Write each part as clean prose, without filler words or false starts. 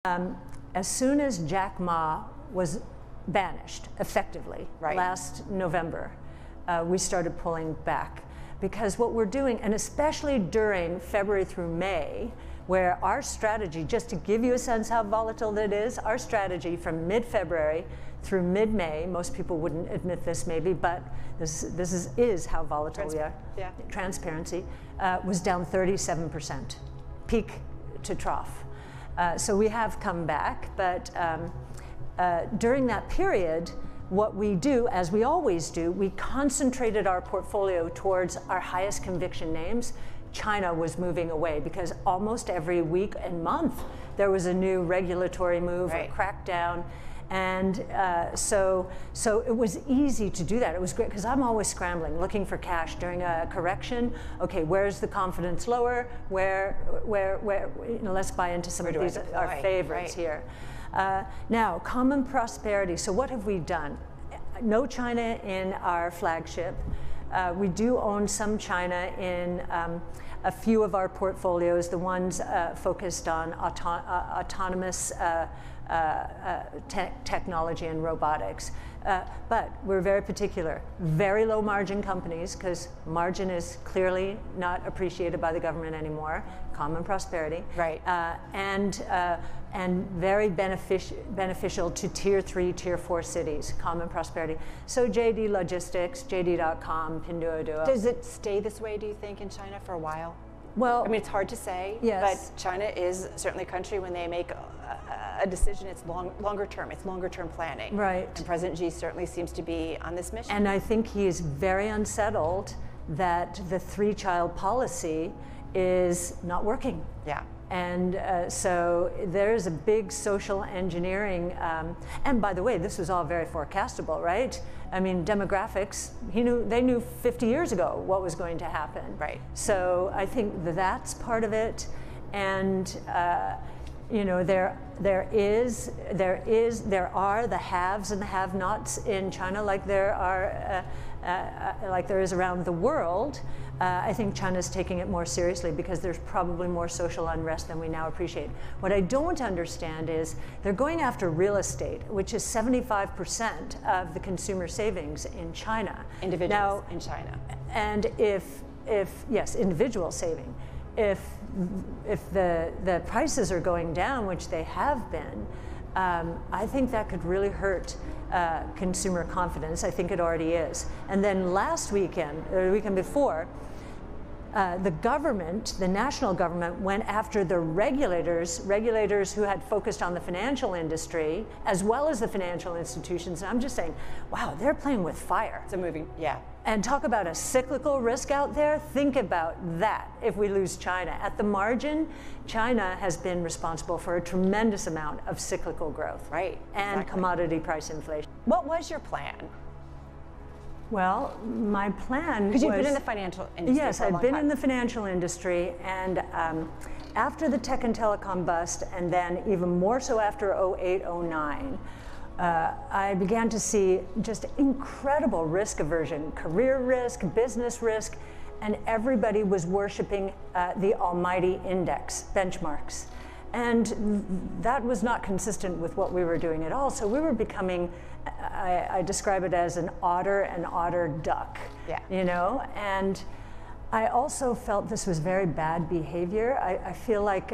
As soon as Jack Ma was banished, effectively, last November, we started pulling back. Because what we're doing, and especially during February through May, where our strategy, just to give you a sense how volatile that is, our strategy from mid-February through mid-May, most people wouldn't admit this maybe, but this is how volatile we are. Yeah. Transparency was down 37%, peak to trough. So we have come back, but during that period, what we do, as we always do, we concentrated our portfolio towards our highest conviction names. China was moving away because almost every week and month there was a new regulatory move or crackdown. And so it was easy to do that. It was great because I'm always scrambling, looking for cash during a correction. Okay, where's the confidence lower? Where let's buy into some of these, our favorites here. Now, common prosperity. So what have we done? No China in our flagship. We do own some China in a few of our portfolios, the ones focused on autonomous technology and robotics. But we're very particular. Very low margin companies, because margin is clearly not appreciated by the government anymore. Common prosperity. Right. And very beneficial to tier 3, tier 4 cities, common prosperity. So JD Logistics, JD.com, Pinduoduo. Does it stay this way, do you think, in China for a while? Well, I mean, it's hard to say, yes. But China is certainly a country, when they make a decision, it's longer term. It's longer term planning. Right. And President Xi certainly seems to be on this mission. And I think he is very unsettled that the 3-child policy is not working. Yeah. And so there's a big social engineering, and by the way, this was all very forecastable, right? I mean, demographics, they knew 50 years ago what was going to happen. Right. So I think that's part of it, and you know, there are the haves and the have-nots in China, like there is around the world. I think China's taking it more seriously because there's probably more social unrest than we now appreciate. What I don't understand is they're going after real estate, which is 75% of the consumer savings in China. Individuals in China. And if yes, individual saving. If the prices are going down, which they have been, I think that could really hurt consumer confidence. I think it already is. And then last weekend, or the weekend before, the government, the national government, went after the regulators who had focused on the financial industry, as well as the financial institutions. And I'm just saying, wow, they're playing with fire. It's a moving, yeah. And talk about a cyclical risk out there. Think about that if we lose China. At the margin, China has been responsible for a tremendous amount of cyclical growth. Right. And commodity price inflation. What was your plan? Well, my plan was... Because you've been in the financial industry Yes, for a long I've been time. in the financial industry, and after the tech and telecom bust, and then even more so after 08, 09, I began to see just incredible risk aversion, career risk, business risk, and everybody was worshiping the almighty index benchmarks. And that was not consistent with what we were doing at all. So we were becoming, I describe it as an otter duck, you know? And I also felt this was very bad behavior. I feel like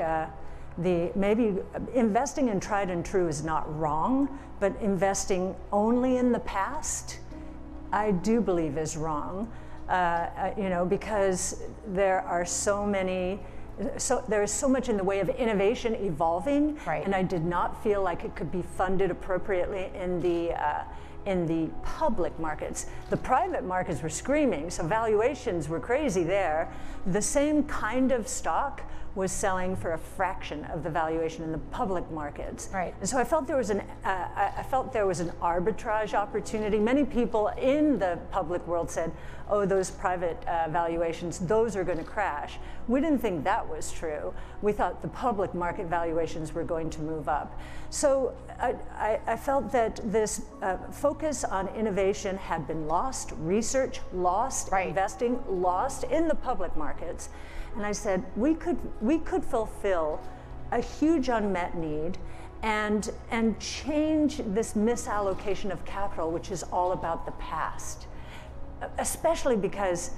maybe investing in tried and true is not wrong, but investing only in the past, I do believe is wrong, you know, because there are so many, there is so much in the way of innovation evolving, and I did not feel like it could be funded appropriately in the public markets. The private markets were screaming, so valuations were crazy there. The same kind of stock was selling for a fraction of the valuation in the public markets. Right. And so I felt there was an arbitrage opportunity. Many people in the public world said, oh, those private valuations, those are going to crash. We didn't think that was true. We thought the public market valuations were going to move up. So I felt that this focus on innovation had been lost, research lost, investing lost in the public markets. And I said, we could fulfill a huge unmet need and change this misallocation of capital, which is all about the past, especially because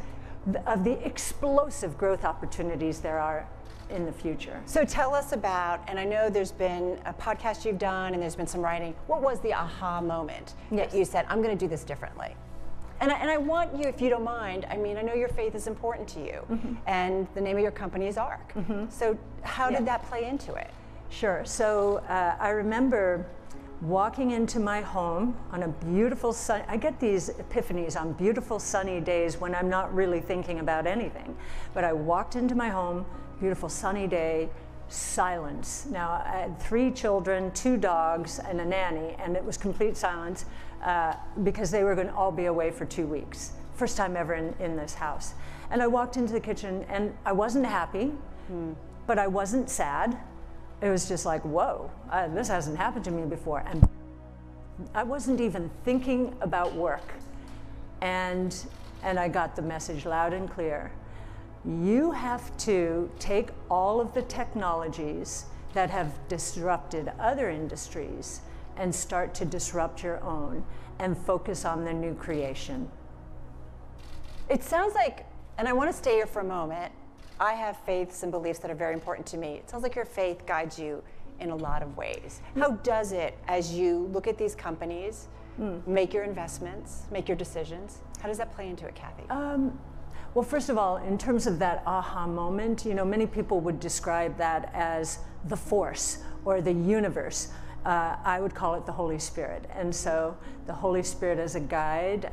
of the explosive growth opportunities there are in the future. So tell us about, and I know there's been a podcast you've done and there's been some writing, what was the aha moment that you said, I'm going to do this differently? And I want you, if you don't mind, I mean, I know your faith is important to you, and the name of your company is ARC. So how did that play into it? Sure. So I remember walking into my home on a beautiful I get these epiphanies on beautiful sunny days when I'm not really thinking about anything. But I walked into my home, beautiful sunny day, silence. Now, I had 3 children, 2 dogs, and a nanny, and it was complete silence because they were going to all be away for 2 weeks. First time ever in this house. And I walked into the kitchen, and I wasn't happy, but I wasn't sad. It was just like, whoa, this hasn't happened to me before. And I wasn't even thinking about work. And I got the message loud and clear. You have to take all of the technologies that have disrupted other industries and start to disrupt your own and focus on the new creation. It sounds like, and I want to stay here for a moment, I have faiths and beliefs that are very important to me. It sounds like your faith guides you in a lot of ways. How does it, as you look at these companies, make your investments, make your decisions? How does that play into it, Cathie? Well, first of all, in terms of that aha moment, you know, many people would describe that as the force or the universe. I would call it the Holy Spirit. And so the Holy Spirit as a guide,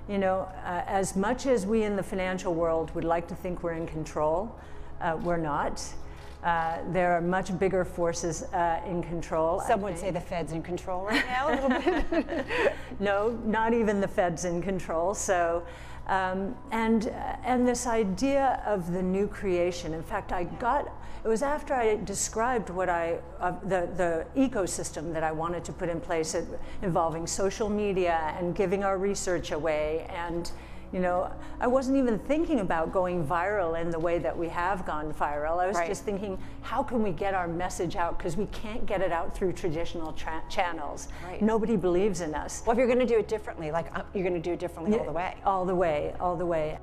you know, as much as we in the financial world would like to think we're in control, we're not. There are much bigger forces in control. Some would say the Fed's in control right now a little bit. No, not even the Fed's in control. So, and this idea of the new creation. In fact, it was after I described what the ecosystem that I wanted to put in place involving social media and giving our research away. And, you know, I wasn't even thinking about going viral in the way that we have gone viral. I was just thinking, how can we get our message out? Because we can't get it out through traditional channels. Nobody believes in us. Well, if you're going to do it differently, like you're going to do it differently all the way. All the way, all the way.